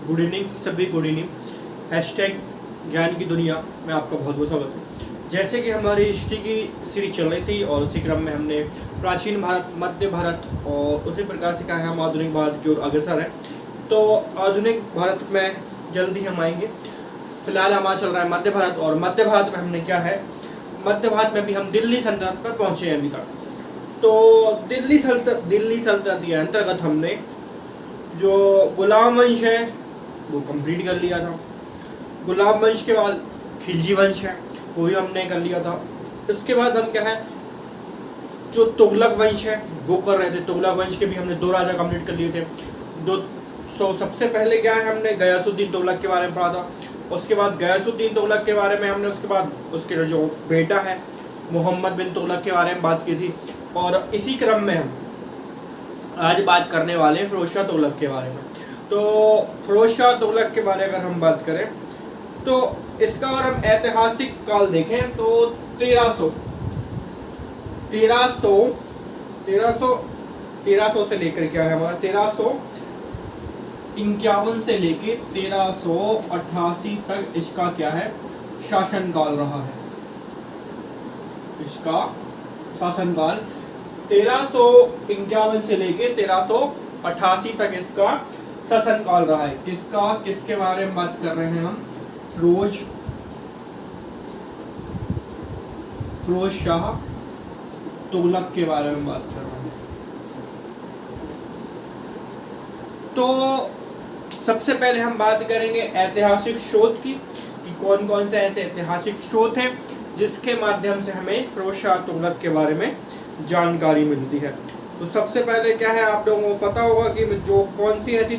Good evening सभी, good evening. Hashtag ज्ञान की दुनिया में आपका बहुत बहुत स्वागत है। जैसे कि हमारी हिस्ट्री की सीरीज चल रही थी और उसी क्रम में हमने प्राचीन भारत, मध्य भारत और उसी प्रकार से कहा है हम आधुनिक भारत की ओर अग्रसर हैं। तो आधुनिक भारत में जल्दी हम आएंगे। फिलहाल हमारा चल रहा है मध्य भारत, और मध्य भारत में हमने क्या है, मध्य भारत में भी हम दिल्ली सल्तनत पर पहुँचे हैं अभी तक। तो दिल्ली सल्तनत के अंतर्गत हमने जो गुलाम वंश है वो कंप्लीट कर लिया था। गुलाम वंश के बाद खिलजी वंश है वो भी हमने कर लिया था। इसके बाद हम क्या है, जो तुगलक वंश है वो कर रहे थे। तुगलक वंश के भी हमने 2 राजा कंप्लीट कर लिए थे। सबसे पहले क्या है, हमने गयासुद्दीन तुगलक के बारे में पढ़ा था। उसके बाद गयासुद्दीन तुगलक के बारे में हमने, उसके बाद उसके जो बेटा है मोहम्मद बिन तुगलक के बारे में बात की थी। और इसी क्रम में हम आज बात करने वाले हैं फिरोज शाह तुगलक के बारे में। तो फिरोज शाह तुगलक के बारे में अगर हम बात करें तो इसका अगर हम ऐतिहासिक काल देखें तो 1300 से लेकर क्या है हमारा 1351 से लेकर 1388 तक इसका क्या है, शासनकाल रहा है। इसका शासनकाल 1351 से लेकर 1388 तक इसका शासनकाल रहा है। किसके बारे में बात कर रहे हैं हम, फिरोज शाह तुगलक के बारे में बात कर रहे हैं। तो सबसे पहले हम बात करेंगे ऐतिहासिक स्रोत की, कि कौन कौन से ऐसे ऐतिहासिक स्रोत हैं जिसके माध्यम से हमें फिरोज शाह तुगलक के बारे में जानकारी मिलती है। तो सबसे पहले क्या है, आप लोगों को पता होगा कि जो कौन सी ऐसी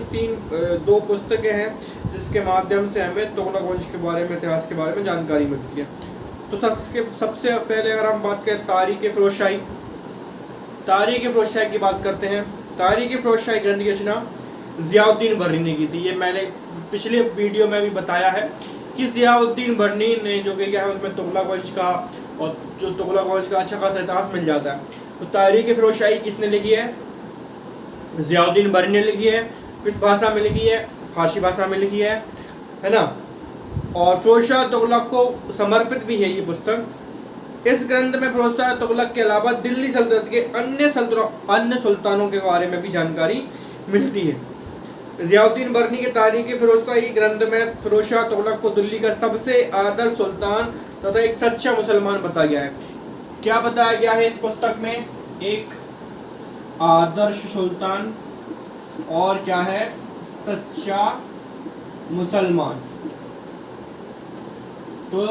2 पुस्तकें हैं जिसके माध्यम से हमें तुगलक वंश के बारे में, इतिहास के बारे में जानकारी मिलती है। तो सबसे पहले अगर हम बात करें तारीख फिरोज शाही की बात करते हैं। तारीख फिरोज शाही ग्रंथ की रचना ज़ियाउद्दीन बर्नी ने की थी। ये मैंने पिछले वीडियो में भी बताया है कि ज़ियाउद्दीन बर्नी ने जो कि क्या है, उसमें तुगलक वंश का और जो तुगलक वंश का अच्छा खासा इतिहास मिल जाता है। तो तारीख फिरोज शाही किसने लिखी है, ज़ियाउद्दीन बर्नी ने लिखी है। किस भाषा में लिखी है, फारसी भाषा में लिखी है ना। और फिरोज शाह तुगलक को समर्पित भी है ये पुस्तक। इस ग्रंथ में फिरोज शाह तुगलक के अलावा दिल्ली सल्तनत के अन्य सुल्तानों के बारे में भी जानकारी मिलती है। ज़ियाउद्दीन बर्नी के तारीख फिरोज शाही ग्रंथ में फिरोज शाह तुगलक को दिल्ली का सबसे आदर्श सुल्तान तथा एक सच्चा मुसलमान बताया गया है। क्या बताया गया है इस पुस्तक में, एक आदर्श सुल्तान और क्या है, सच्चा मुसलमान। तो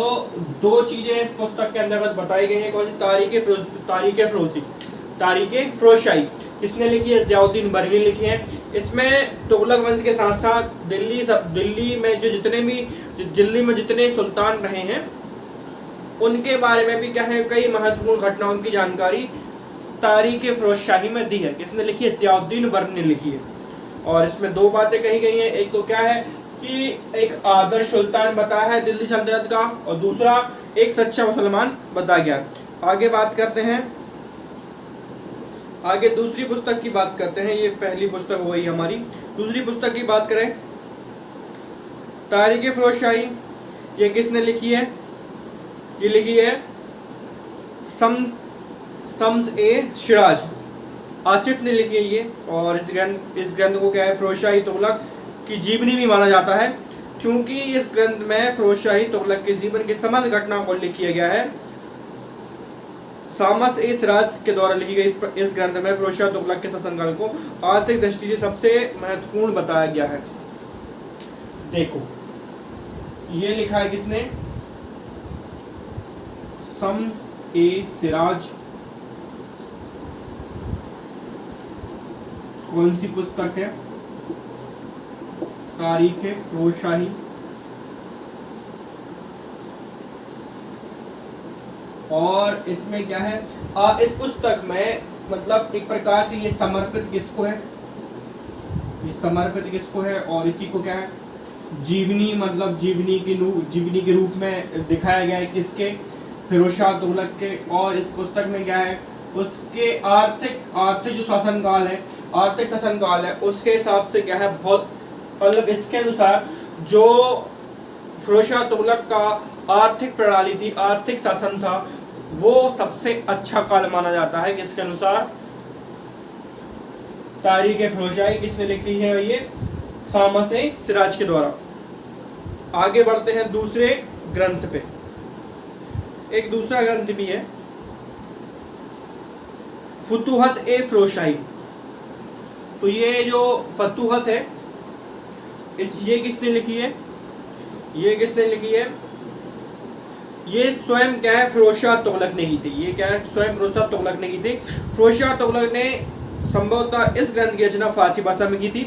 2 चीजें इस पुस्तक के अंतर्गत बताई गई हैं। कौन सी, तारीख फिरोज शाही किसने लिखी है, ज़ियाउद्दीन बर्नी लिखी है। इसमें तुगलक वंश के साथ साथ दिल्ली में जितने सुल्तान रहे हैं उनके बारे में भी क्या है, कई महत्वपूर्ण घटनाओं की जानकारी तारीख फिरोज शाही में दी है। किसने लिखी है, ज़ियाउद्दीन बर्नी ने लिखी है। और इसमें 2 बातें कही गई हैं। एक तो क्या है कि एक आदर्श सुल्तान बताया है दिल्ली सल्तनत का, और दूसरा एक सच्चा मुसलमान बताया गया। आगे बात करते हैं, आगे दूसरी पुस्तक की बात करते हैं। ये पहली पुस्तक हो गई हमारी। दूसरी पुस्तक की बात करें, तारीख फिरोज शाही, ये किसने लिखी है, ये लिखी है शम्स ए सिराज आसिफ ने लिखी है ये। और इस ग्रंथ को क्या है, फिरोज शाही तुगलक की जीवनी भी माना जाता है, क्योंकि इस ग्रंथ में फिरोज शाही तुगलक के जीवन की समस्त घटनाओं को लिख किया गया है। शम्स ए सिराज के द्वारा लिखी गई इस ग्रंथ में फिरोज शाह तुगलक के शासनकाल को आर्थिक दृष्टि से सबसे महत्वपूर्ण बताया गया है। देखो ये लिखा है किसने, शम्स ए सिराज। कौन सी पुस्तक है, तारीख फिरोज शाही। और इसमें क्या है, इस पुस्तक में मतलब एक प्रकार से ये समर्पित किसको है, और इसी को क्या है, जीवनी के रूप में दिखाया गया है। किसके, फिरोज शाह तुगलक के। और इस पुस्तक में क्या है, उसके आर्थिक जो शासनकाल है, उसके हिसाब से क्या है, बहुत मतलब इसके अनुसार जो फिरोज शाह तुगलक का आर्थिक प्रणाली थी, आर्थिक शासन था, वो सबसे अच्छा काल माना जाता है। किसके अनुसार? तारीख फिरोजशाही किसने लिखी है? ये शामस ए सिराज के द्वारा। आगे बढ़ते हैं दूसरे ग्रंथ पे। एक दूसरा ग्रंथ भी है, फतूहत ए फिरोजशाही। तो ये जो फतूहत है, ये किसने लिखी है? ये किसने लिखी है? ये स्वयं क्या है? फिरोज शाह तुगलक ने की थी। ये क्या है? स्वयं फिरोज शाह तुगलक ने की थी। फिरोज शाह तुगलक ने संभवतः इस ग्रंथ की रचना फारसी भाषा में की थी,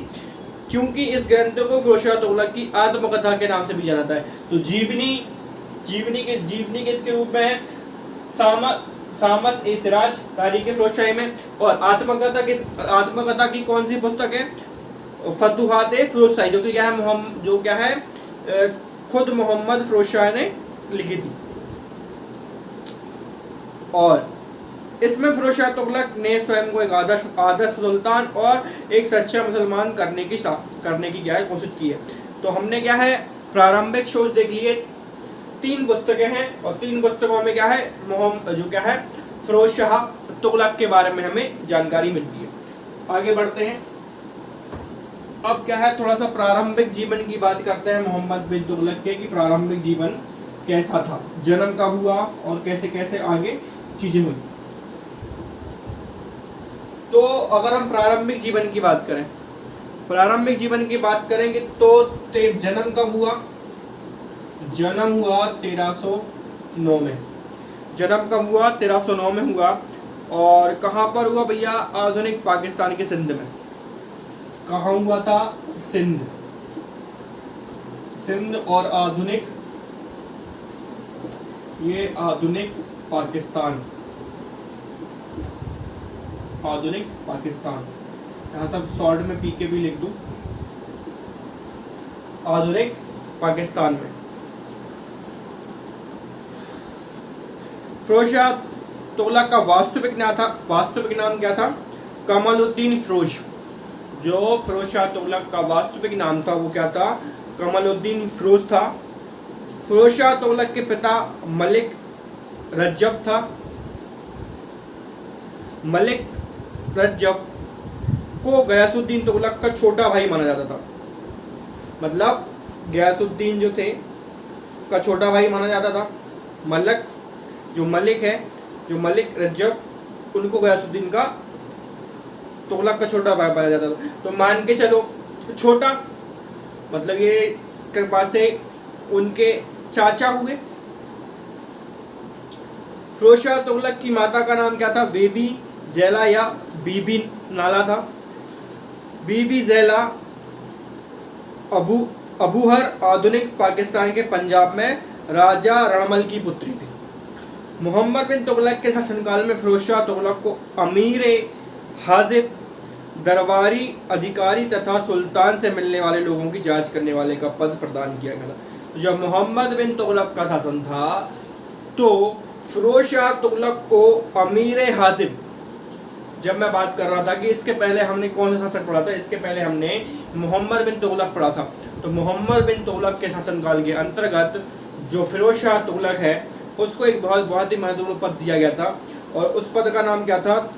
क्योंकि इस ग्रंथ को फिरोज शाह तुगलक की आत्मकथा के नाम से भी जाना है। तो जीवनी किसके रूप में है? शामस ए सिराज तारीख फिरोजशाही में। और आत्मकथा की कौन सी पुस्तक है? फतूहात ए फिरोजशाही, जो कि क्या है खुद मोहम्मद फिरोज शाह ने लिखी थी। और इसमें फिरोज शाह तुगलक ने स्वयं को एक आदर्श सुल्तान और एक सच्चा मुसलमान करने की क्या है कोशिश की है। तो हमने क्या है प्रारंभिक सोच देख लिए, 3 पुस्तकें हैं और 3 पुस्तकों में क्या है फिरोज शाह तुगलक के बारे में हमें जानकारी मिलती है। आगे बढ़ते हैं। अब क्या है थोड़ा सा प्रारंभिक जीवन की बात करते हैं मोहम्मद बिन तुगलक के, कि प्रारंभिक जीवन कैसा था, जन्म कब हुआ और कैसे कैसे आगे चीजें हुई। तो अगर हम प्रारंभिक जीवन की बात करेंगे तो जन्म कब हुआ? जन्म हुआ 1309 में। जन्म कब हुआ? 1309 में हुआ। और कहाँ पर हुआ भैया? आधुनिक पाकिस्तान के सिंध में। कहाँ हुआ था? सिंध और आधुनिक पाकिस्तान। यहाँ तक शॉर्ट में पीके भी लिख दूं, आधुनिक पाकिस्तान में। फिरोज शाह तुगलक का वास्तविक नाम क्या था? कमलुद्दीन फिरोज। जो फिरोज शाह तुगलक का वास्तविक नाम था वो क्या था? कमलुद्दीन फिरोज था। फिरोज शाह तुगलक के पिता मलिक रज्जब था। मलिक रज्जब को गयासुद्दीन तुगलक का छोटा भाई माना जाता था। मतलब गयासुद्दीन जो थे का छोटा भाई माना जाता था। मलिक रज्जब, उनको गयासुद्दीन का तुगलक का छोटा भाई माना जाता था। तो मान के चलो छोटा, मतलब ये कृपा से उनके चाचा हुए। फिरोज शाह तुगलक की माता का नाम क्या था? बेबी ज़ैला या बीबी नाला था। बीबी ज़ैला अबूहर आधुनिक पाकिस्तान के पंजाब में राजा रणमल की पुत्री थी। मोहम्मद बिन तुगलक के शासनकाल में फिरोज शाह तुगलक को अमीर हाजिब, दरबारी अधिकारी तथा सुल्तान से मिलने वाले लोगों की जांच करने वाले का पद प्रदान किया गया। तो जब मोहम्मद बिन तुगलक का शासन था तो फिरोज शाह तुगलक को अमीर हाजिब, जब मैं बात कर रहा था कि इसके पहले हमने कौन सा शासक पढ़ा था, इसके पहले हमने मोहम्मद बिन तुगलक पढ़ा था। तो मोहम्मद बिन तुगलक के शासनकाल के अंतर्गत जो फिरोज शाह तुगलक है उसको एक बहुत ही महत्वपूर्ण पद दिया गया था, और उस पद का नाम क्या था?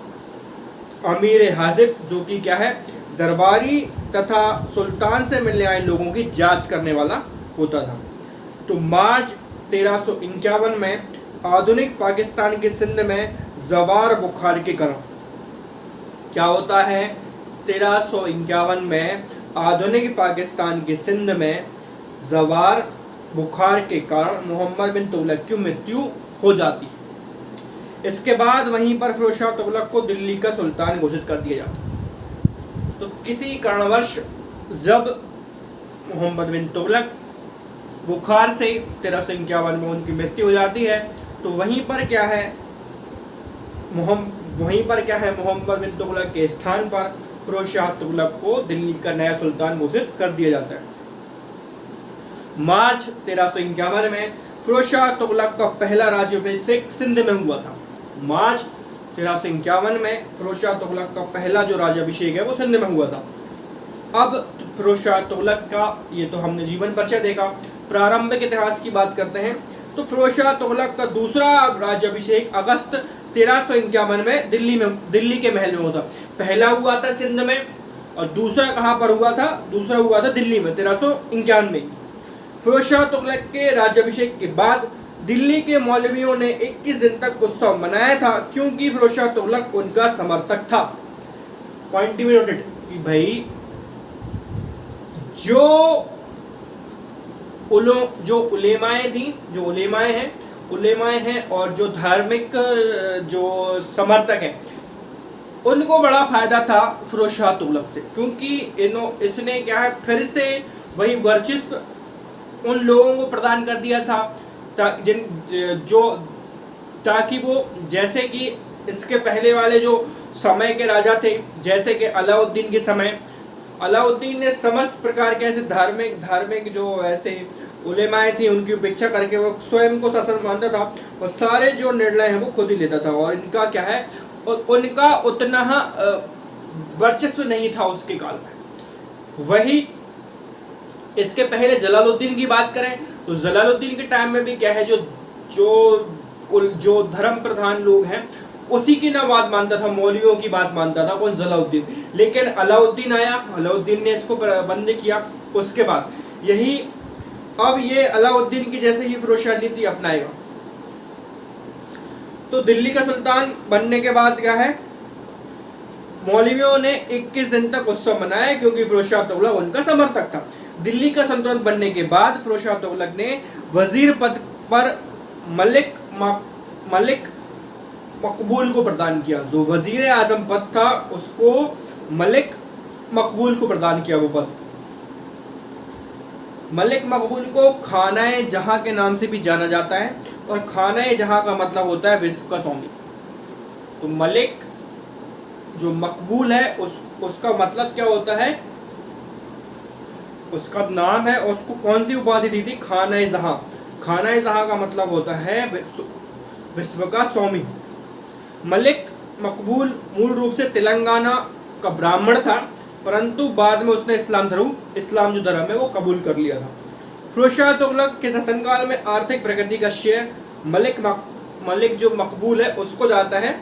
अमीर हाजिब, जो कि क्या है दरबारी तथा सुल्तान से मिलने आए लोगों की जांच करने वाला होता था। तो मार्च 1351 में आधुनिक पाकिस्तान के सिंध में जवार बुखार के कारण क्या होता है? 1351 में आधुनिक पाकिस्तान के सिंध में जवार बुखार के कारण मोहम्मद बिन तुगलक की मृत्यु हो जाती है। इसके बाद वहीं पर फिरोज शाह तुगलक को दिल्ली का सुल्तान घोषित कर दिया जाता। तो किसी कारणवश जब मोहम्मद बिन तुगलक बुखार से 1351 में उनकी मृत्यु हो जाती है, तो वहीं पर क्या है मोहम्मद बिन तुगलक के स्थान पर फिरोज शाह तुगलक को दिल्ली का नया सुल्तान घोषित कर दिया जाता है। मार्च 1351 में फिरोज शाह तुगलक का पहला राज्याभिषेक सिंध में हुआ था। मार्च 1351 में फिरोज शाह तुगलक का पहला जो राज्याभिषेक है वो सिंध में हुआ था। अब फिरोज शाह तुगलक का ये तो हमने जीवन परिचय देखा। प्रारंभिक इतिहास की बात करते हैं तो फिरोज शाह तुगलक का दूसरा राज्याभिषेक अगस्त 1351 में दिल्ली के महल में होता। पहला हुआ था सिंध में और दूसरा कहाँ पर हुआ था? दूसरा हुआ था दिल्ली में 1351। फिरोज शाह तुगलक के राज्याभिषेक के बाद दिल्ली के मौलवियों ने 21 दिन तक उत्सव मनाया था, क्योंकि फिरोज शाह तुगलक उनका समर्थक था। पॉइंट बी नोटेड कि भाई जो उलेमाएं थी, जो उलेमाएं हैं और जो धार्मिक जो समर्थक हैं, उनको बड़ा फायदा था फिरोज शाह तुगलक से, क्योंकि इसने क्या है फिर से वही वर्चस्व उन लोगों को प्रदान कर दिया था ताकि वो, जैसे कि इसके पहले वाले जो समय के राजा थे, जैसे कि अलाउद्दीन के समय, अलाउद्दीन ने समस्त प्रकार के ऐसे धार्मिक जो ऐसे उलेमाएं थी उनकी उपेक्षा करके वो स्वयं को शासन मानता था और सारे जो निर्णय हैं वो खुद ही लेता था, और इनका क्या है, उनका उतना वर्चस्व नहीं था उसके काल में। वही इसके पहले जलालुद्दीन की बात करें तो जलालुद्दीन के टाइम में भी क्या है, जो धर्म प्रधान लोग हैं उसी की ना बात मानता था, मौलवियों की बात मानता था कौन? जलालुद्दीन। लेकिन अलाउद्दीन आया, अलाउद्दीन ने इसको बंद किया। उसके बाद अब ये अलाउद्दीन की जैसे ही फिरोज शाह नीति अपनाएगा तो दिल्ली का सुल्तान बनने के बाद क्या है, मौलवियों ने 21 दिन तक उत्सव मनाया, क्योंकि फिरोज शाह तुगलक उनका समर्थक था। दिल्ली का सुल्तान बनने के बाद फिरोज शाह तुगलक ने वजीर पद पर मलिक मकबूल को प्रदान किया। जो वजीर आजम पद था उसको मलिक मकबूल को प्रदान किया वो पद। मलिक मकबूल को खानाए जहां के नाम से भी जाना जाता है, और खानाए जहां का मतलब होता है विश्व का स्वामी। तो मलिक जो मकबूल है उसका मतलब क्या होता है? उसका नाम है, उसको कौन सी उपाधि दी थी? खानाए जहां। खानाए जहां का मतलब होता है विश्व का स्वामी। मलिक मकबूल मूल रूप से तेलंगाना का ब्राह्मण था, परंतु बाद में उसने इस्लाम जो धर्म है वो कबूल कर लिया था। फिरोज शाह तुगलक के शासनकाल में आर्थिक प्रगति का श्रेय मलिक जो मकबूल है उसको जाता है,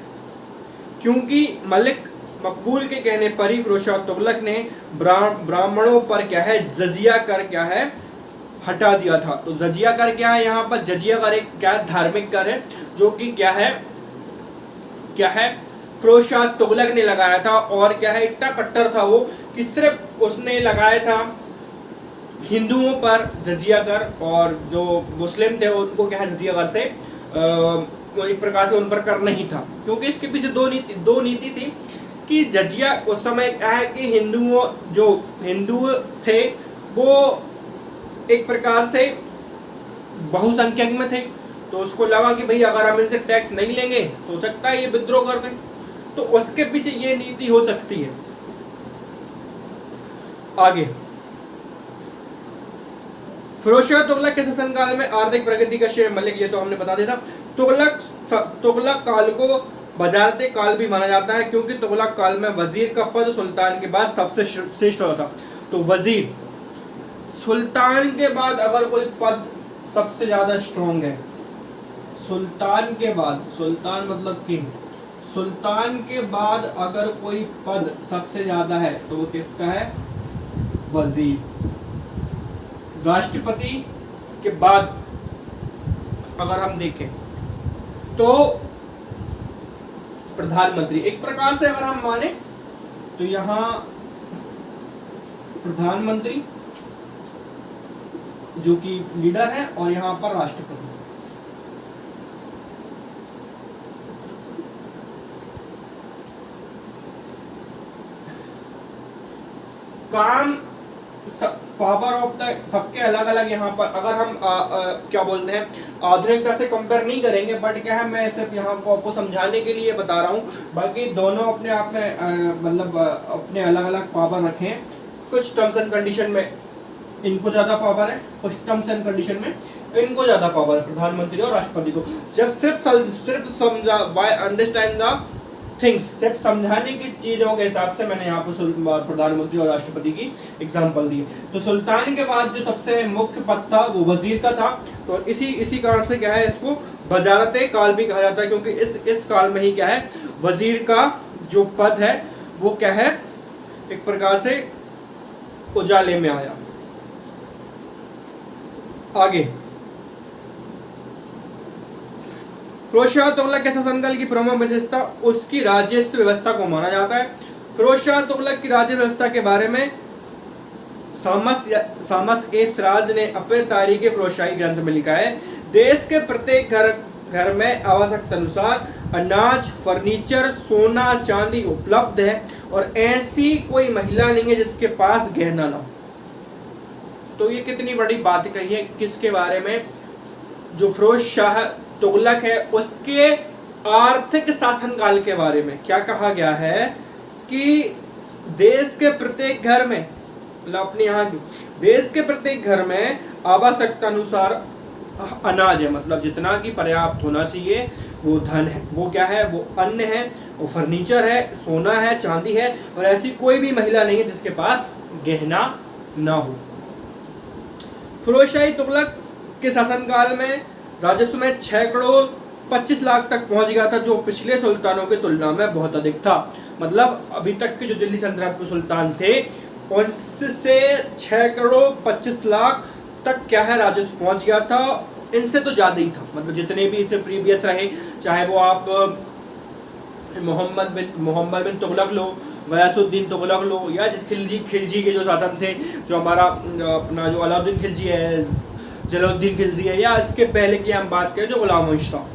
क्योंकि मलिक मकबूल के कहने पर ही फिरोज शाह तुगलक ने ब्राह्मणों पर क्या है, जजिया कर क्या है हटा दिया था। तो जजिया कर क्या है? यहाँ पर जजिया कर एक क्या धार्मिक कर है, जो कि क्या है फिरोज शाह तुगलक ने लगाया था। और क्या है, इतना कट्टर था वो कि सिर्फ उसने लगाया था हिंदुओं पर जजिया कर, और जो मुस्लिम थे उनको क्या है जजिया कर से एक प्रकार से उन पर कर नहीं था, क्योंकि इसके पीछे दो नीति थी कि जजिया उस समय क्या है कि हिंदू थे वो एक प्रकार से बहुसंख्यक में थे, तो उसको लगा कि भाई अगर हम इनसे टैक्स नहीं लेंगे तो हो सकता है ये विद्रोह कर दें, तो उसके पीछे ये नीति हो सकती है। आगे फिरोज शाह तुगलक के शासनकाल में आर्थिक प्रगति का श्रेय मलिक, ये तो हमने बता दिया था। तुगलक काल को बजारते काल भी माना जाता है, क्योंकि तुगलक काल में वजीर का पद सुल्तान के बाद सबसे श्रेष्ठ होता था। तो वजीर, सुल्तान के बाद अगर कोई पद सबसे ज्यादा स्ट्रॉन्ग है, सुल्तान के बाद, सुल्तान मतलब किंग, सुल्तान के बाद अगर कोई पद सबसे ज्यादा है तो वो किसका है? वजीर। राष्ट्रपति के बाद अगर हम देखें तो प्रधानमंत्री, एक प्रकार से अगर हम माने तो यहां प्रधानमंत्री जो कि लीडर है और यहां पर राष्ट्रपति। काम पावर ऑफ द सबके अलग अलग यहाँ पर अगर हम क्या बोलते हैं आधुनिकता से कंपेयर नहीं करेंगे, बट क्या है मैं सिर्फ यहाँ को आपको समझाने के लिए बता रहा हूँ। बाकी दोनों अपने आप में मतलब अपने अलग अलग पावर रखें। कुछ टर्म्स एंड कंडीशन में इनको ज़्यादा पावर है, कुछ टर्म्स एंड कंडीशन में इनको ज़्यादा पावर है, प्रधानमंत्री और राष्ट्रपति को। जब सिर्फ समझा बाय अंडरस्टैंड द थिंग्स, सिर्फ समझाने की चीजों के हिसाब से मैंने यहाँ पर प्रधानमंत्री और राष्ट्रपति की एग्जांपल दी। तो सुल्तान के बाद जो सबसे मुख्य पद था वो वजीर का था। तो इसी कारण से क्या है, इसको वजारत काल भी कहा जाता है, क्योंकि इस काल में ही क्या है, वजीर का जो पद है वो क्या है, एक प्रकार से उजाले में आया। आगे फिरोज शाह तुगलक के शासनकाल की प्रमुख विशेषता उसकी राज्यस्थ व्यवस्था को माना जाता है। फिरोज शाह तुगलक की राज्य व्यवस्था के बारे में सामस ए सिराज ने अपने तारीख फिरोजशाही ग्रंथ में लिखा है, देश के प्रत्येक घर में आवश्यकता अनुसार अनाज, फर्नीचर, सोना, चांदी उपलब्ध है और ऐसी कोई महिला नहीं है जिसके पास गहना ना हो। तो ये कितनी बड़ी बात कही है, किसके बारे में, जो फिरोज शाह तुगलक है उसके आर्थिक शासनकाल के बारे में। क्या कहा गया है कि देश के प्रत्येक घर में, मतलब अपने यहाँ की देश के प्रत्येक घर में आवश्यकता अनुसार अनाज है, मतलब जितना की पर्याप्त होना चाहिए, वो धन है, वो क्या है, वो अन्न है, वो फर्नीचर है, सोना है, चांदी है, और ऐसी कोई भी महिला नहीं है जिसके पास गहना ना हो। फिरोजशाही तुगलक के शासनकाल में राजस्व में 6 करोड़ 25 लाख तक पहुंच गया था, जो पिछले सुल्तानों की तुलना में बहुत अधिक था। मतलब अभी तक के जो दिल्ली सल्तनत के सुल्तान थे उनसे 6 करोड़ 25 लाख तक क्या है, राजस्व पहुंच गया था। इनसे तो ज्यादा ही था, मतलब जितने भी इससे प्रीवियस रहे, चाहे वो आप मोहम्मद बिन तुगलक लो, गयासुद्दीन तुगलक लो, या जिस खिलजी के जो शासन थे, जो हमारा अपना जो अलाउद्दीन खिलजी है, जलालुद्दीन खिलजी है, या इसके पहले की हम बात करें जो गुलाम वंश था।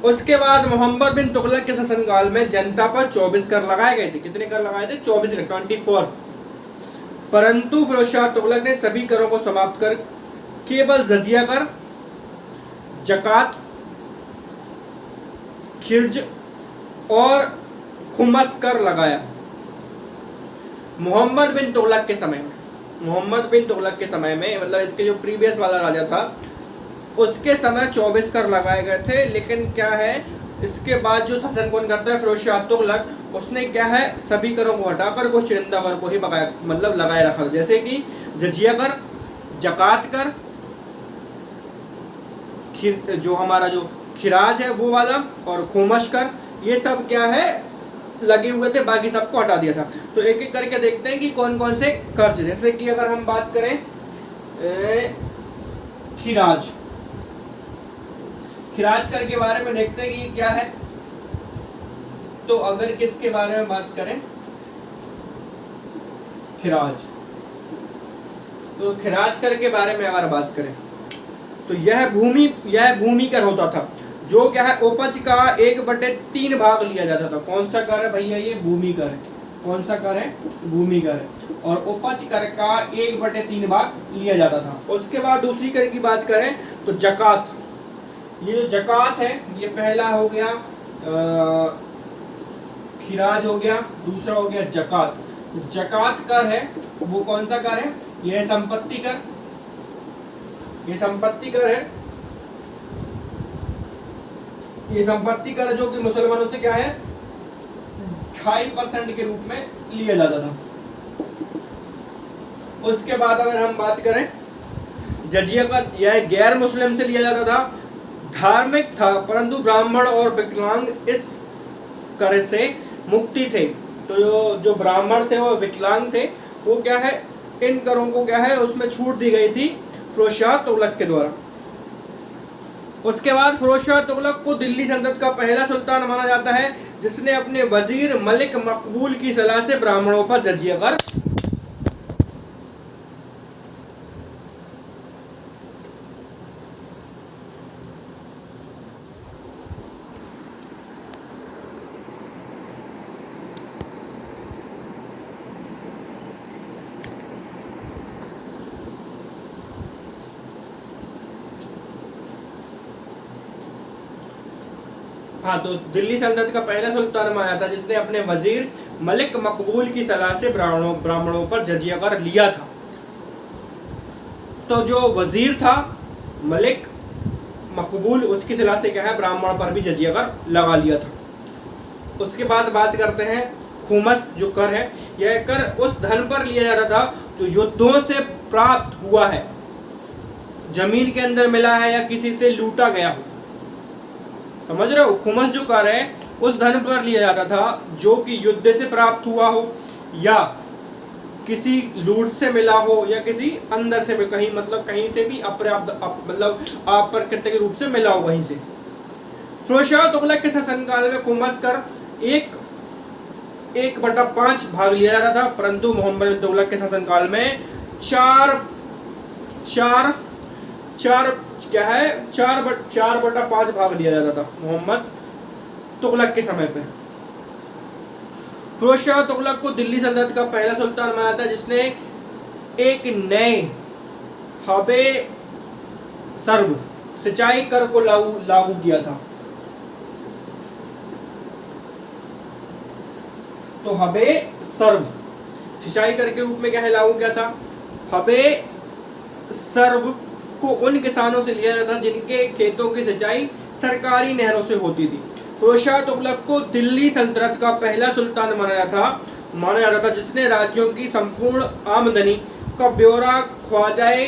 उसके बाद मोहम्मद बिन तुगलक के शासनकाल में जनता पर 24 कर लगाए गए थे। कितने कर लगाए थे? 24। परंतु फिरोज शाह तुगलक ने सभी करों को समाप्त कर केवल जजिया कर, जकात, खिर्ज और खुमस कर लगाया। मोहम्मद बिन तुगलक के समय में मतलब इसके जो प्रीवियस वाला राजा था उसके समय 24 कर लगाए गए थे। लेकिन क्या है, इसके बाद जो शासन कौन करता है, फिरोज शाह तुगलक, उसने क्या है, सभी करों को हटाकर कुछ चुनिंदा कर को ही बकाया मतलब लगाए रखा, जैसे कि जजिया कर, जकात कर, जो हमारा जो खिराज है वो वाला, और खुमश कर, ये सब क्या है लगे हुए थे, बाकी सबको हटा दिया था। तो एक एक करके देखते हैं कि कौन कौन से कर्ज, जैसे कि अगर हम बात करें खिराज कर के बारे में देखते हैं कि ये क्या है। तो अगर किसके बारे में बात करें, खिराज, तो खिराज कर के बारे में अगर बात करें तो यह भूमि कर होता था, जो क्या है उपज का 1/3 भाग लिया जाता था। कौन सा कर है भैया? ये भूमि कर है। कौन सा कर है? भूमि कर है। और उपज कर का 1/3 भाग लिया जाता था। उसके बाद दूसरी कर की बात करें तो जकात, ये जो जकात है ये पहला हो गया खिराज हो गया, दूसरा हो गया जकात। जकात कर है वो कौन सा कर है? यह संपत्ति कर, ये संपत्ति कर है, ये संपत्ति कर जो कि मुसलमानों से क्या है 2.5% के रूप में लिया जाता था। उसके बाद अगर हम बात करें जजिया कर, यह गैर मुस्लिम से लिया जाता था, धार्मिक था, परंतु ब्राह्मण और विकलांग इस कर से मुक्ति थे। तो जो ब्राह्मण थे वो विकलांग थे, वो क्या है इन करों को क्या है उसमें छूट दी गई थी फिरोज शाह तुगलक के द्वारा। उसके बाद फिरोज शाह तुगलक को दिल्ली सल्तनत का पहला सुल्तान माना जाता है, जिसने अपने वजीर मलिक मकबूल की सलाह से ब्राह्मणों पर जजिया कर हाँ, तो दिल्ली सल्तनत का पहला सुल्तान माना था जिसने अपने वजीर मलिक मकबूल की सलाह से ब्राह्मणों पर जजिया कर लिया था। तो जो वजीर था मलिक मकबूल, उसकी सलाह से क्या है ब्राह्मण पर भी जजिया कर लगा लिया था। उसके बाद बात करते हैं खुमस जो कर है। यह कर उस धन पर लिया जाता था जो युद्धों से प्राप्त हुआ है, जमीन के अंदर मिला है या किसी से लूटा गया हो। समझ रहे हो? खुमस जो कर है उस धन पर लिया जाता था जो कि युद्ध से प्राप्त हुआ हो या किसी लूट से मिला हो या किसी अंदर से कहीं मतलब कहीं से भी अपर्याप्त मतलब अप्राकृतिक रूप से मिला हो वहीं से। फिरोज शाह तुगलक के शासनकाल में खुमस कर 1/5 भाग लिया जाता था, परंतु मोहम्मद बिन तुगलक के शासनकाल में 4/5 भाग लिया जाता था मोहम्मद तुगलक के समय पे। फिरोज शाह तुगलक को दिल्ली सल्तनत का पहला सुल्तान माना था जिसने एक नए हबे सर्व सिंचाई कर को लागू किया था। तो हबे सर्व सिंचाई कर के रूप में क्या है लागू किया था? हबे सर्व को उन किसानों से लिया जाता था जिनके खेतों की सिंचाई सरकारी नहरों से होती थी। फिरोज शाह तुगलक को दिल्ली सल्तनत का पहला सुल्तान माना जाता था जिसने राज्यों की संपूर्ण आमदनी का ब्यौरा ख्वाजाए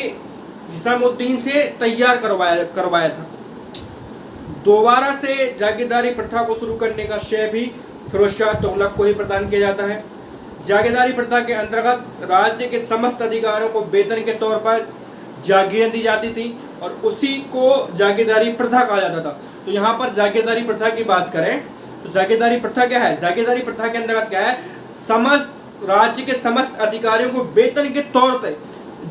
हिसामुद्दीन से तैयार करवाया था। दोबारा से जागीरदारी प्रथा को शुरू करने का श्रेय भी फिरोज शाह तुगलक को ही प्रदान किया जाता है। जागीरदारी प्रथा के अंतर्गत राज्य के समस्त अधिकारियों को वेतन के तौर पर जागीरें दी जाती थी और उसी को जागीरदारी प्रथा कहा जाता था। तो यहाँ पर जागीरदारी प्रथा की बात करें तो जागीरदारी प्रथा क्या है? जागीरदारी प्रथा के अंतर्गत क्या है? समस्त राज्य के समस्त अधिकारियों को वेतन के तौर पर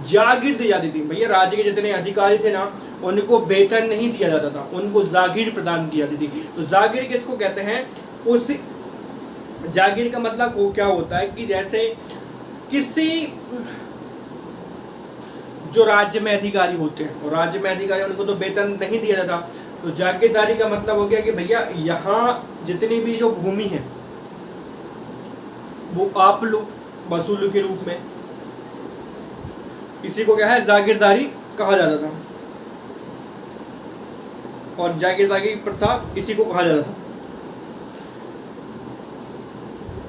जागीर दी जाती थी। भैया राज्य के जितने अधिकारी थे ना उनको वेतन नहीं दिया जाता था, उनको जागीर प्रदान की जाती थी। तो जागीर किसको कहते हैं? उस जागीर का मतलब वो क्या होता है कि जैसे किसी जो राज्य में अधिकारी होते हैं और राज्य में अधिकारी उनको तो वेतन नहीं दिया जाता। तो जागीरदारी का मतलब हो गया कि भैया यहाँ जितनी भी जो भूमि है वो आप लो वसूली के रूप में, इसी को क्या है? जागीरदारी कहा जाता था। और जागीरदारी प्रथा इसी को कहा जाता था।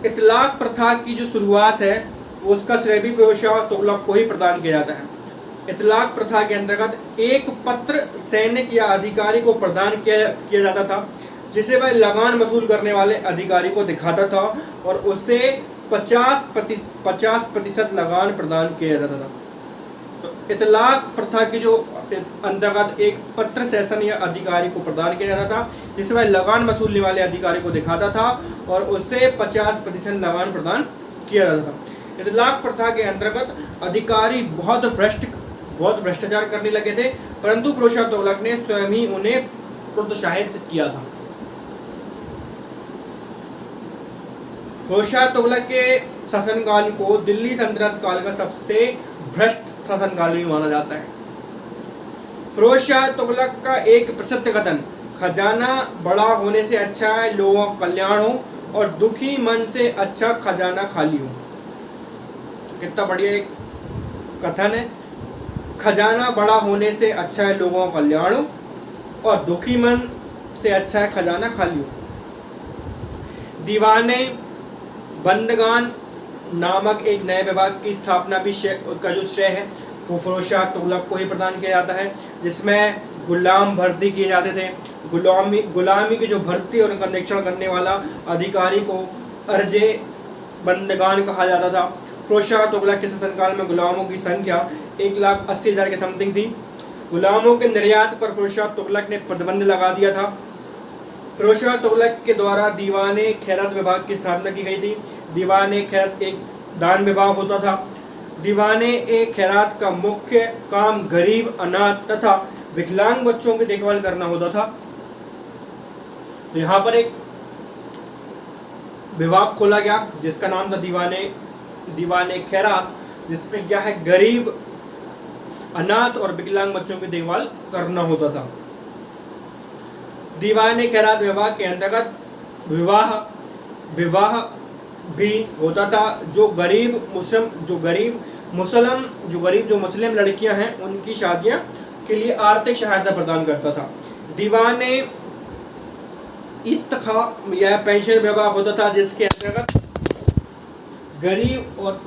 इतलाक प्रथा की जो शुरुआत है उसका श्रेय भी फिरोज शाह तुगलक को ही प्रदान किया जाता है। इतलाक प्रथा के अंतर्गत एक पत्र सैनिक या अधिकारी को प्रदान किया जाता था जिसे वह लगान वसूल करने वाले अधिकारी को दिखाता था और उसे 50% लगान प्रदान किया जाता था। तो इतलाक प्रथा की जो अंतर्गत एक पत्र सेशन या अधिकारी को प्रदान किया जाता था जिसे वह लगान वसूलने वाले अधिकारी को दिखाता था और उसे 50% लगान प्रदान किया जाता था। इतलाक प्रथा के अंतर्गत अधिकारी बहुत भ्रष्टाचार करने लगे थे, परंतु फिरोज शाह तुगलक ने स्वयं ही उन्हें प्रोत्साहित किया था। फिरोज शाह तुगलक के शासनकाल को दिल्ली सल्तनत काल का सबसे भ्रष्ट शासनकाल भी माना जाता है। फिरोज शाह तुगलक का एक प्रसिद्ध कथन, खजाना बड़ा होने से अच्छा है लोगों का कल्याण हो और दुखी मन से अच्छा खजाना खाली हो। तो कितना बढ़िया एक कथन है, खजाना बड़ा होने से अच्छा है लोगों का कल्याण हो और दुखी मन से अच्छा है खजाना खाली हो। दीवाने बंदगान नामक एक नए विभाग की स्थापना भी का जो श्रेय है वो फिरोज शाह तुगलक को ही प्रदान किया जाता है, जिसमें गुलाम भर्ती किए जाते थे। गुलामी की जो भर्ती और उनका निरीक्षण करने वाला अधिकारी को अर्जे बंदगान कहा जाता था। फिरोज शाह तुगलक के शासनकाल में गुलामों की संख्या 1,80,000 के समथिंग थी। गुलामों के निर्यात पर फिरोज शाह तुगलक ने प्रतिबंध लगा दिया था। फिरोज शाह तुगलक के द्वारा दीवाने खैरात विभाग की स्थापना की गई थी। दीवाने खैरात एक दान विभाग होता था। दीवाने एक खैरात का मुख्य काम गरीब, अनाथ तथा विकलांग बच्चों की देखभाल करना होता था। तो यहाँ पर एक विभाग खोला गया जिसका नाम था दीवाने खैरात, जिसमें क्या है गरीब, अनाथ और विकलांग बच्चों की देखभाल करना होता था। दीवाने खैरात विभाग के अंतर्गत विवाह भी होता था। जो मुस्लिम लड़कियां हैं उनकी शादियां के लिए आर्थिक सहायता प्रदान करता था। इस्तखा यह पेंशन विभाग होता था, जिसके अंतर्गत गरीब और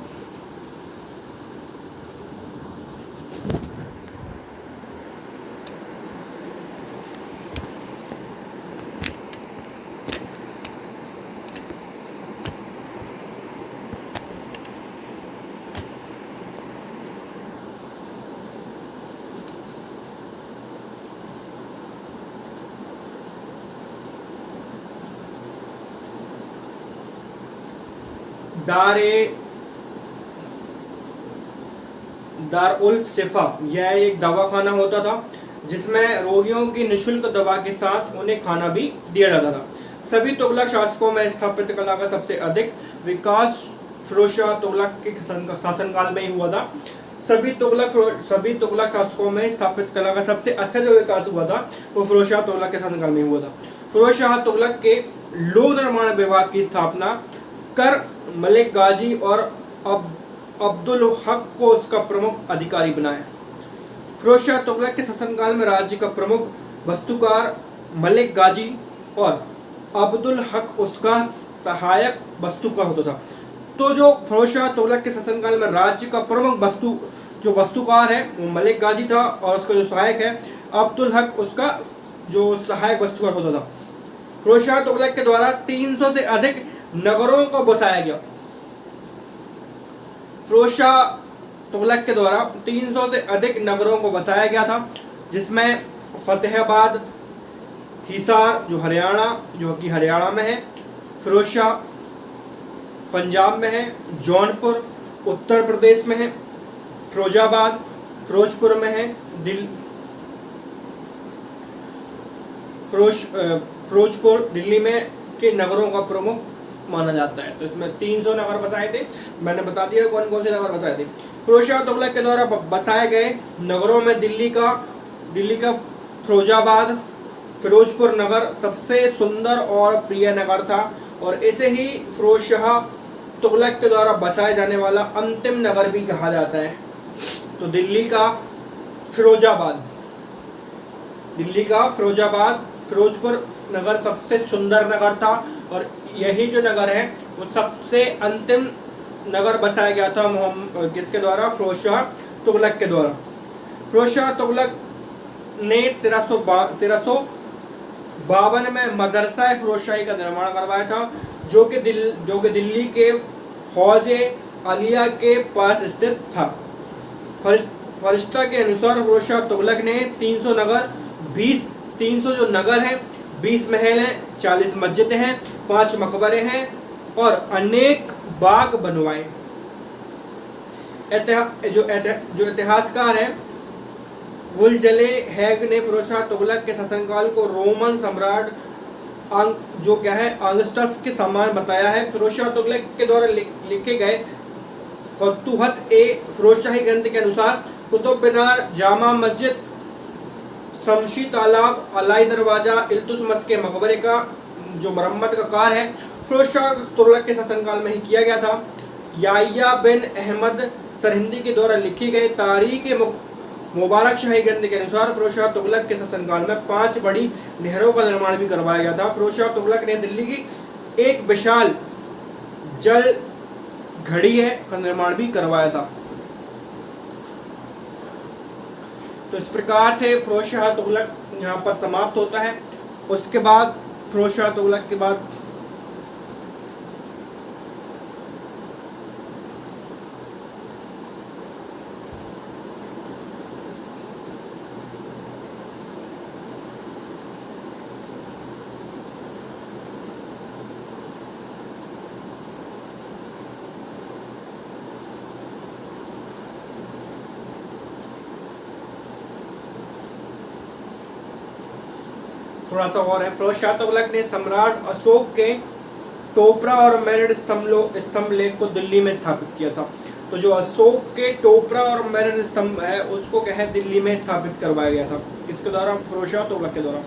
दार उल्फ शिफा यह एक दवाखाना होता था, जिसमें रोगियों की निःशुल्क दवा के साथ उन्हें खाना भी दिया जाता था। सभी तुगलक शासकों में स्थापत्य कला का सबसे अधिक विकास फिरोज शाह तुगलक के शासनकाल में ही हुआ था। सभी तुगलक शासकों में स्थापत्य कला का सबसे अच्छा जो विकास हुआ था वो फिरोज शाह तुगलक के शासनकाल में हुआ था। फिरोज शाह तुगलक के लोक निर्माण विभाग की स्थापना कर मलिक गाजी और अब्दुल हक को उसका प्रमुख अधिकारी बनाया। फिरोज शाह तुगलक के शासनकाल में राज्य का प्रमुख वास्तुकार मलिक गाजी और अब्दुल हक उसका सहायक वास्तुकार होता था। तो जो फिरोज शाह तुगलक के शासनकाल में राज्य का प्रमुख वास्तुकार है वो मलिक गाजी था, और उसका जो सहायक है अब्दुल हक उसका जो सहायक वास्तुकार होता था। फिरोज शाह तुगलक के द्वारा 300 से अधिक नगरों को बसाया गया। फिरोज शाह तुगलक के द्वारा 300 से अधिक नगरों को बसाया गया था, जिसमें फतेहाबाद, हिसार जो कि हरियाणा में है, फिरोजशाह पंजाब में है, जौनपुर उत्तर प्रदेश में है, फिरोजाबाद फिरोजपुर में है, फिरोजपुर दिल्ली में के नगरों का प्रमुख माना जाता है। तो इसमें 300 नगर बसाए थे, मैंने बता दिया कौन कौन से नगर बसाए थे। फिरोज शाह तुगलक के द्वारा बसाए गए नगरों में दिल्ली का फिरोजाबाद फिरोजपुर नगर सबसे सुंदर और प्रिय नगर था, और इसे ही फिरोज शाह तुगलक के द्वारा बसाए जाने वाला अंतिम नगर भी कहा जाता है। तो दिल्ली का फिरोजाबाद फिरोजपुर नगर सबसे सुंदर नगर था, और यही जो नगर है वो सबसे अंतिम नगर बसाया गया था किसके द्वारा? फिरोज शाह तुगलक के द्वारा। फिरोज शाह तुगलक ने 1352 में मदरसा फिरोजशाही का निर्माण करवाया था, जो कि दिल्ली के हौजे आलिया के पास स्थित था। फरिश्ता के अनुसार फिरोज शाह तुगलक ने 300 जो नगर हैं, 20 महल हैं, 40 मस्जिदें हैं, 5 मकबरे हैं और अनेक बाग बनवाए। जो इतिहासकार हैं वुलजले हैग ने फिरोज शाह तुगलक के शासनकाल को रोमन सम्राट ऑगस्टस के समान बताया है। फिरोज शाह तुगलक के द्वारा लिखे गए फिरोजशाही ग्रंथ के अनुसार कुतुब मीनार, जामा मस्जिद, शमशी तालाब, अलाई दरवाजा, इल्तुतमिश के मकबरे का जो मरम्मत का कार्य है फिरोज शाह तुगलक के शासनकाल में ही किया गया था। याह्या बिन अहमद सरहिंदी के द्वारा लिखी गई तारीख मुबारक शाही ग्रंथ के अनुसार फिरोज शाह तुगलक के शासनकाल में 5 बड़ी नहरों का निर्माण भी करवाया गया था। फिरोज शाह तुगलक ने दिल्ली की एक विशाल जल घड़ी का निर्माण भी करवाया था। तो इस प्रकार से फिरोज शाह तुगलक यहाँ पर समाप्त होता है। उसके बाद फिरोज शाह तुगलक के बाद थोड़ा सा और है। फिरोज शाह तुगलक ने सम्राट अशोक के टोपरा और मेरठ स्तंभ लेख को दिल्ली में स्थापित किया था। तो जो अशोक के टोपरा और मेरठ स्तंभ है उसको दिल्ली में स्थापित करवाया गया था। किसके द्वारा? फिरोज शाह तुगलक के द्वारा।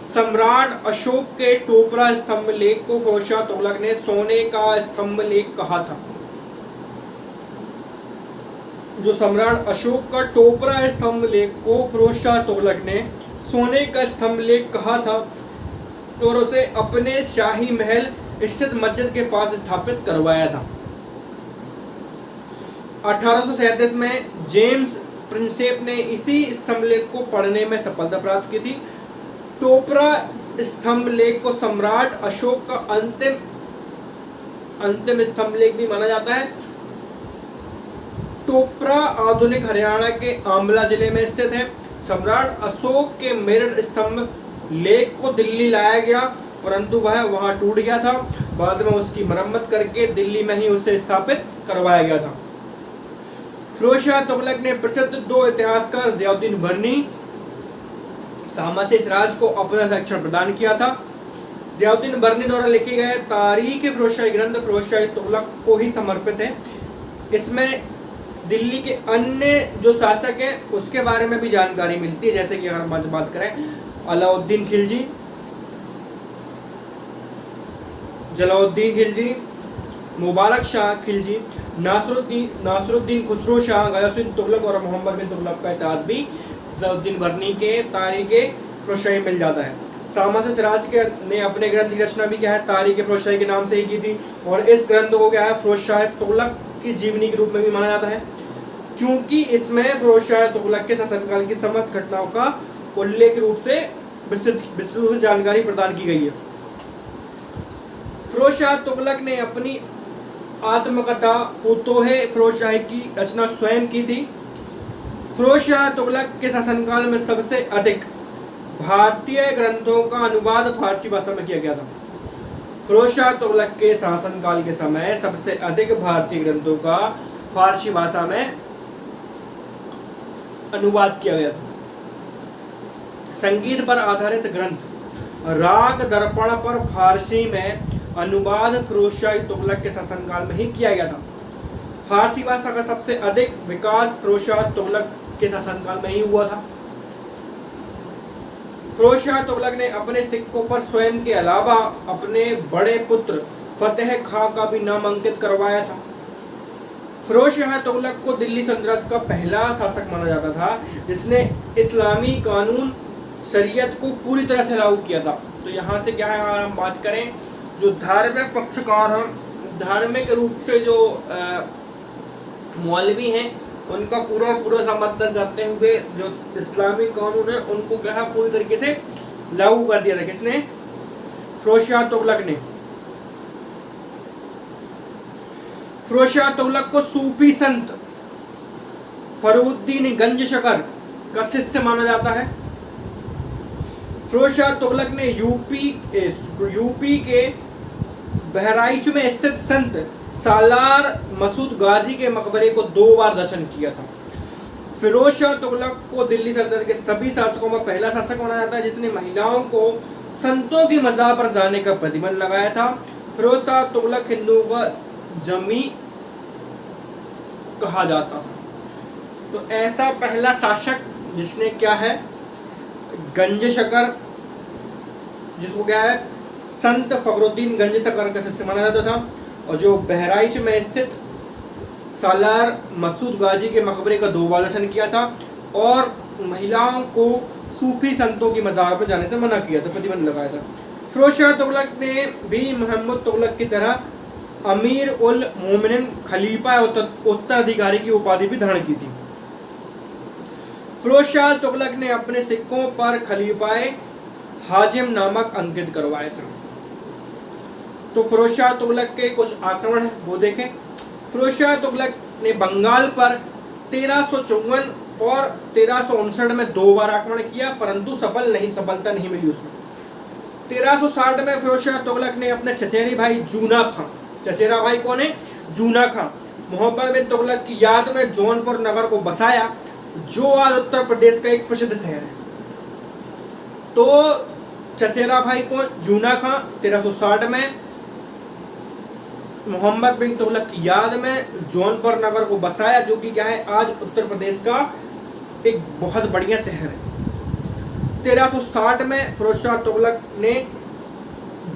सम्राट अशोक के टोपरा स्तंभ लेख को फिरोज शाह तुगलक ने सोने का स्तंभ लेख कहा था। जो सम्राट अशोक का टोपरा स्तंभ लेख को फिरोज शाह तुगलक ने सोने का स्तंभ लेख कहा था। और उसे अपने शाही महल स्थित मस्जिद के पास स्थापित करवाया था। 1837 में जेम्स प्रिंसेप ने इसी स्तंभलेख को पढ़ने में सफलता प्राप्त की थी। टोपरा स्तंभलेख को सम्राट अशोक का अंतिम स्तंभलेख भी माना जाता है। टोपरा आधुनिक हरियाणा के आंवला जिले में स्थित है। सम्राट अशोक के मेरठ स्तंभ लेख को दिल्ली लाया गया, परंतु वह वहां टूट गया था। बाद में उसकी मरम्मत करके दिल्ली में ही उसे स्थापित करवाया गया था। फिरोज शाह तुगलक ने प्रसिद्ध दो इतिहासकार ज़ियाउद्दीन बर्नी, शाहमशी सिराज को अपना संरक्षण प्रदान किया था। ज़ियाउद्दीन बर्नी द्वारा लिखे गए तारीख फिरोजशाही ग्रंथ फिरोजशाही तुगलक को ही समर्पित है। इसमें दिल्ली के अन्य जो शासक हैं उसके बारे में भी जानकारी मिलती है, जैसे कि अगर हम बात करें अलाउद्दीन खिलजी, जलालुद्दीन खिलजी, मुबारक शाह खिलजी, नासरुद्दीन खुसरो शाह, गयासुद्दीन तुगलक और मोहम्मद बिन तुगलक का इतिहास भी ज़ियाउद्दीन बर्नी के तारीख फिरोजशाही मिल जाता है। शाहमशी सिराज के ने अपने ग्रंथ की रचना भी क्या है तारीख फिरोजशाही के नाम से ही की थी, और इस ग्रंथ को क्या है फिरोजशाह तुगलक की जीवनी के रूप में भी माना जाता है, क्योंकि इसमें फिरोजशाह तुगलक के शासनकाल की समस्त घटनाओं का उल्लेख रूप से विस्तृत जानकारी प्रदान की गई है। फिरोजशाह तुगलक ने अपनी आत्मकथा फुतूहे फिरोजशाही की रचना स्वयं की थी। फिरोजशाह तुगलक के शासनकाल में सबसे अधिक भारतीय ग्रंथों का अनुवाद फारसी भाषा में किया गया था। फिरोजशाह तुगलक के शासनकाल के समय सबसे अधिक भारतीय ग्रंथों का फारसी भाषा में अनुवाद किया गया था। संगीत पर आधारित ग्रंथ राग दर्पण पर फारसी में अनुवाद फिरोजशाह तुगलक के शासनकाल में ही किया गया था। फारसी भाषा का सबसे अधिक विकास फिरोजशाह तुगलक के शासनकाल में ही हुआ था। फिरोजशाह तुगलक ने अपने सिक्कों पर स्वयं के अलावा अपने बड़े पुत्र फतेह खां का भी नाम अंकित करवाया था। फिरोजशाह तुगलक को दिल्ली सल्तनत का पहला शासक माना जाता था जिसने इस्लामी कानून शरीयत को पूरी तरह से लागू किया था। तो यहाँ से क्या है, अगर हम बात करें जो धार्मिक पक्षकार हैं, धार्मिक रूप से जो मौलवी हैं, उनका पूरा समर्थन करते हुए जो इस्लामी कानून है उनको क्या है पूरी तरीके से लागू कर दिया था। किसने? फिरोजशाह तुगलक ने। फिरोजशाह तुगलक को सूफी संत फरुद्दीन गंज शकर का शिष्य माना जाता है। फिरोजशाह तुगलक ने यूपी के बहराइच में स्थित संत सालार मसूद गाजी के मकबरे को 2 बार दर्शन किया था। फिरोजशाह तुगलक को दिल्ली सल्तनत के सभी शासकों में पहला शासक माना जाता है जिसने महिलाओं को संतों की मज़ार पर जाने का प्रतिबंध लगाया था। फिरोजशाह तुगलक हिंदुओं का जमी कहा जाता था। तो ऐसा पहला शासक जिसने क्या है गंज शकर, जिसको क्या है संत फखरुद्दीन गंज शकर का शिष्य माना जाता था, और जो बहराइच में स्थित सालार मसूद गाजी के मकबरे का 2 बार दर्शन किया था, और महिलाओं को सूफी संतों की मज़ार पर जाने से मना किया था, प्रतिबंध लगाया था। फिरोजशाह तुगलक ने भी मोहम्मद तुगलक की तरह अमीर उल मोमिनीन खलीफा उत्तराधिकारी की उपाधि भी धारण की थी। फिरोजशाह तुगलक ने अपने सिक्कों पर खलीफाए हाजिम नामक अंकित करवाए थे। तो फिरोजशाह तुगलक के कुछ आक्रमण है वो देखें। फिरोजशाह तुगलक ने बंगाल पर 1354 और 1359 में 2 बार आक्रमण किया, परंतु सफलता नहीं मिली उसमें। 1360 में फिरोजशाह तुगलक ने अपने चचेरे भाई जूना खां, चचेरा भाई कौन है? जूना खां, मोहम्मद बिन तुगलक की याद में जौनपुर नगर को बसाया, जो आज उत्तर प्रदेश का एक प्रसिद्ध शहर है। तो चचेरा भाई को जूना खां 1360 में मोहम्मद बिन तुगलक की याद में जौनपुर नगर को बसाया, जो कि क्या है आज उत्तर प्रदेश का एक बहुत बढ़िया शहर है। 1360 में फिरोजशाह तुगलक ने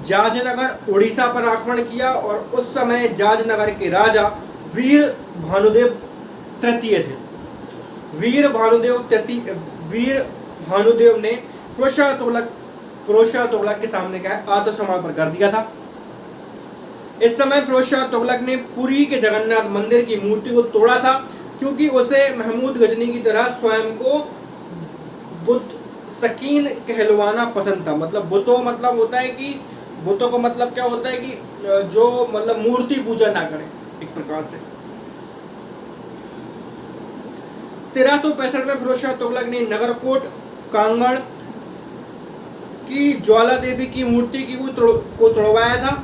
जाजनगर उड़ीसा पर आक्रमण किया, और उस समय जाजनगर के राजा वीर भानुदेव तृतीय थे। वीर भानुदेव ने फिरोजशाह तुगलक फिरोज शाह तुगलक के सामने क्या है आत्मसमर्पण कर दिया था। इस समय फिरोज शाह तुगलक ने पुरी के जगन्नाथ मंदिर की मूर्ति को तोड़ा था, क्योंकि उसे महमूद गजनी की तरह स्वयं को बुत सकीन कहलवाना पसंद था। मतलब बुतो मतलब होता है कि बुतों को मतलब क्या होता है कि जो मतलब मूर्ति पूजा ना करें एक प्रकार से। 1365 में फिरोज शाह तुगलक ने नगरकोट कांगड़ की ज्वाला देवी की मूर्ति को तोड़वाया था।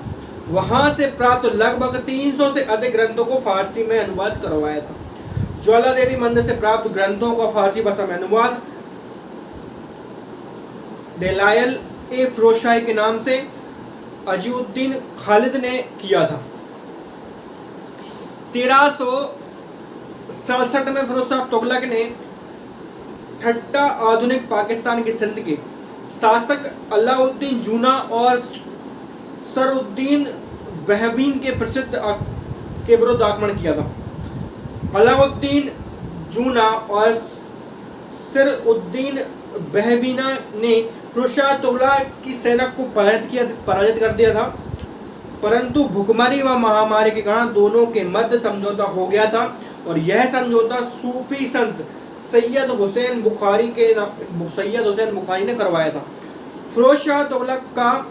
वहां से प्राप्त लगभग 300 से अधिक ग्रंथों को फारसी में अनुवाद करवाया था। ज्वाला देवी मंदिर से प्राप्त ग्रंथों का फारसी भाषा में अनुवाद डेलायल ए फिरोजशाही के नाम से अजीउद्दीन खालिद ने किया था। 1367 में फिरोज शाह तुगलक ने ठट्टा आधुनिक पाकिस्तान के सिंध के शासक अलाउद्दीन जूना और सरुद्दीन बहवीन के प्रसिद्ध के विरुद्ध आक्रमण किया था। अलाउद्दीन जूना और सिरुद्दीन बहवीना ने फिरोज शाह तुगलक की सेना को पराजित कर दिया था, परंतु भुखमरी व महामारी के कारण दोनों के मध्य समझौता हो गया था और यह समझौता सूफी संत सैयद हुसैन बुखारी ने करवाया था। फिरोज शाह तुगलक का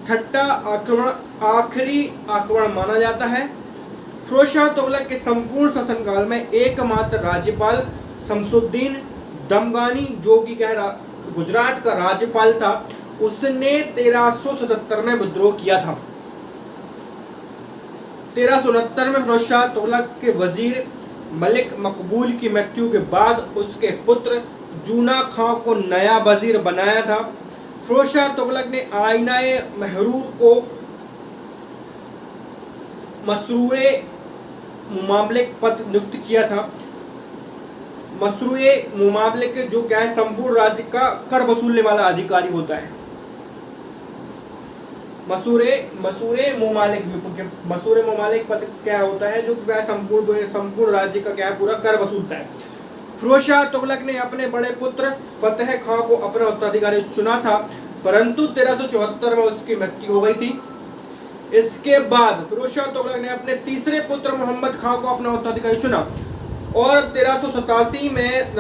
ठट्टा आक्रमण आखिरी आक्रमण माना जाता है। फिरोज शाह तुगलक के संपूर्ण शासनकाल में एकमात्र राज्यपाल शमसुद्दीन दमगानी, जो कि गुजरात का राज्यपाल था, उसने 1377 में विद्रोह किया था। 1369 में फिरोज शाह तुगलक के वजीर मलिक मकबूल की मृत्यु के बाद उसके पुत्र जूना खां को नया वजीर बनाया था। फिरोज शाह तुगलक ने आईनाए महरूर को मसरूए मुमालिक पद नियुक्त किया था। मसरूए मुमालिक जो क्या है संपूर्ण राज्य का कर वसूलने वाला अधिकारी होता है। मसूरे मुमालिक पद क्या होता है, जो क्या संपूर्ण राज्य का क्या है पूरा कर वसूलता है। फिरोज शाह तुगलक ने अपने बड़े पुत्र फतेह खां को अपना उत्तराधिकारी चुना था, परंतु 1374 में उसकी मृत्यु हो गई थी। इसके बाद फिरोज शाह तुगलक ने अपने तीसरे पुत्र मोहम्मद खां को अपना उत्तराधिकारी चुना और 1387 में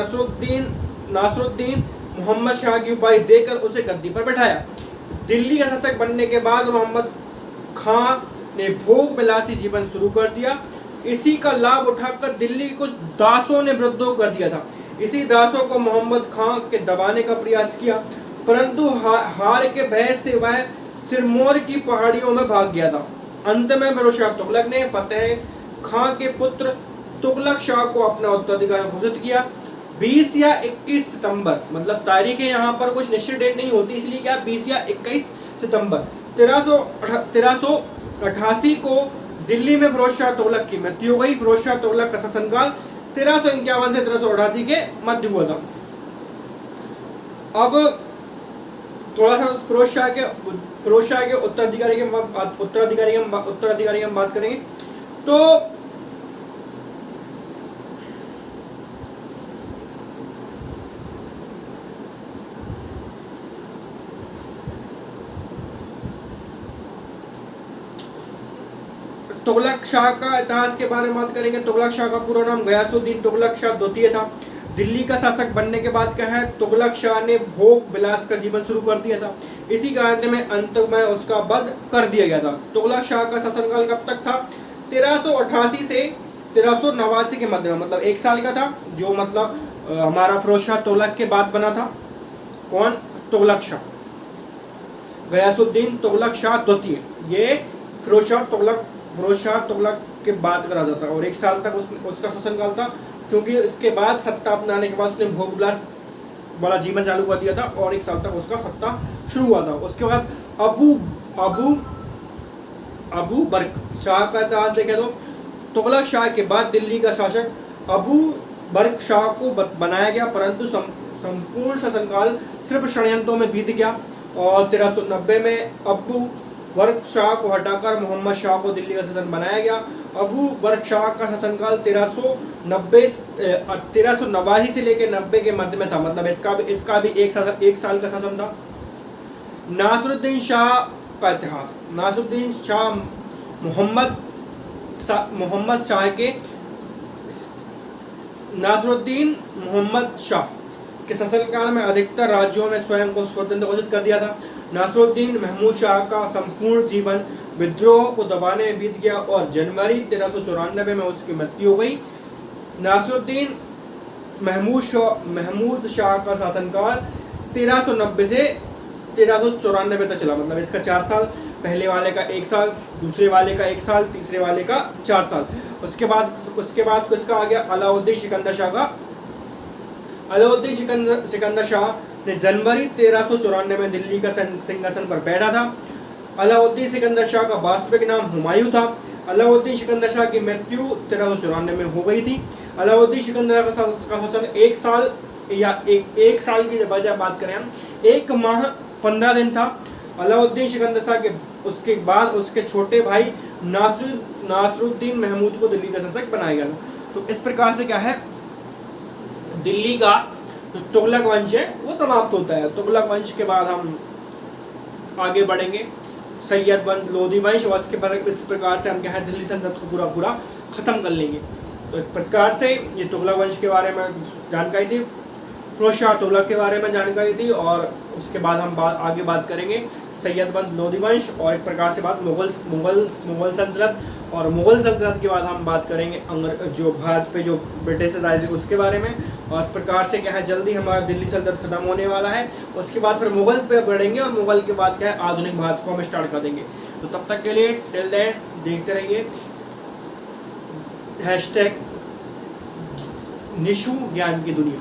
नासरुद्दीन मोहम्मद शाह की उपाधि देकर उसे गद्दी पर बैठाया। दिल्ली का शासक बनने के बाद मोहम्मद खां ने भोग विलासी जीवन शुरू कर दिया। इसी का लाभ उठाकर दिल्ली के कुछ दासों ने विद्रोह कर दिया था। इसी दासों को मोहम्मद खां के दबाने का प्रयास किया, परंतु हार के भय से वह सिरमौर की पहाड़ियों में भाग गया था। अंत में फिरोज शाह तुगलक ने फतेह खां के पुत्र तुगलक शाह को अपना उत्तराधिकारी घोषित किया। 20 या 21 सितंबर, मतलब तारीखें यहाँ पर कुछ निश्चित डेट नहीं होती, इसलिए क्या 20 या 21 सितंबर 1388 को दिल्ली में फिरोज शाह तुगलक की मृत्यु हो गई। फिरोज शाह तुगलक का शासनकाल 1351 से 1388 के मध्य हुआ था। अब थोड़ा सा फिरोज शाह के उत्तराधिकारी की हम बात करेंगे। तो तुगलक शाह का इतिहास के बारे में बात करेंगे। तुगलक शाह का पूरा नाम गयासुद्दीन तुगलक शाह द्वितीय था। दिल्ली का शासक बनने के बाद क्या है, तुगलक शाह ने भोग विलास का जीवन शुरू कर दिया था। इसी कारण में अंत में उसका वध कर दिया गया था। तुगलक शाह का शासनकाल कब तक था? 1388 से 1389 के मध्य में, मतलब 1 साल का था, जो मतलब हमारा फिरोज शाह तुगलक के बाद बना था। कौन? तुगलक शाह, गयासुद्दीन तुगलक शाह द्वितीय। ये फिरोज शाह तुगलक के बाद का राजा था और 1 साल तक उसका शासनकाल था, क्योंकि इसके बाद सत्ता अपनाने के बाद उसने भोग विलास वाला जीवन चालू कर दिया था और 1 साल तक उसका सत्ता शुरू हुआ था। उसके बाद अबू बर्क शाह का इतिहास देखें तो तुगलक शाह के बाद दिल्ली का शासक अबू बर्क शाह को बनाया गया, परंतु संपूर्ण शासनकाल सिर्फ षड्यंत्रों में बीत गया और 1390 में अबू बर्क शाह को हटाकर मोहम्मद शाह को दिल्ली का शासक बनाया गया। अबू बर्क शाह का शासनकाल 1389 से लेकर 90 के मध्य में था, मतलब इसका भी एक साल का शासन था। नासिरुद्दीन शाह का इतिहास। नासिरुद्दीन शाह मोहम्मद शाह के नासिरुद्दीन मोहम्मद शाह के शासनकाल में अधिकतर राज्यों में स्वयं को स्वतंत्र घोषित कर दिया था। नासिरुद्दीन महमूद शाह का संपूर्ण जीवन विद्रोह को दबाने में बीत गया और जनवरी 1394 में उसकी मृत्यु हो गई। नासिरुद्दीन महमूद शाह का शासनकाल 1390 से 1394 तक चला, मतलब इसका 4 साल, पहले वाले का 1 साल, दूसरे वाले का 1 साल, तीसरे वाले का 4 साल। उसके बाद किसका आ गया? अलाउद्दीन सिकंदर शाह का। अलाउद्दीन सिकंदर शाह ने जनवरी 1394 में दिल्ली का सिंहासन पर बैठा था। अलाउद्दीन सिकंदर शाह का वास्तविक नाम हुमायूं था। अलाउद्दीन सिकंदर शाह की मृत्यु 1394 में हो गई थी। अलाउद्दीन सिकंदर का शासन 1 साल या एक साल की बजाय बात करें हम 1 माह 15 दिन था। अलाउद्दीन सिकंदर शाह के उसके बाद उसके छोटे भाई नासिरुद्दीन महमूद को दिल्ली का शासक बनाया गया था। तो इस प्रकार से क्या है, दिल्ली का जो तुगलक वंश है वो समाप्त होता है। तुगलक वंश के बाद हम आगे बढ़ेंगे सैयदबंद लोधी वंश, और इसके बाद इस प्रकार से हम क्या है दिल्ली सल्तनत को पूरा खत्म कर लेंगे। तो इस प्रकार से ये तुगलक वंश के बारे में जानकारी थी, फिरोज शाह तुगलक के बारे में जानकारी थी, और उसके बाद हम आगे बात करेंगे सैयदबंद लोधी वंश, और एक प्रकार से बात मुगल सल्तनत, और मुगल सल्तनत के बाद हम बात करेंगे जो भारत पे जो ब्रिटिश राज थे उसके बारे में। और इस प्रकार से क्या है जल्दी हमारा दिल्ली सल्तनत खत्म होने वाला है। उसके बाद फिर मुगल पे बढ़ेंगे, और मुगल के बाद क्या है आधुनिक भारत को हम स्टार्ट कर देंगे। तो तब तक के लिए टिल देन देखते रहिए #निशु ज्ञान की दुनिया।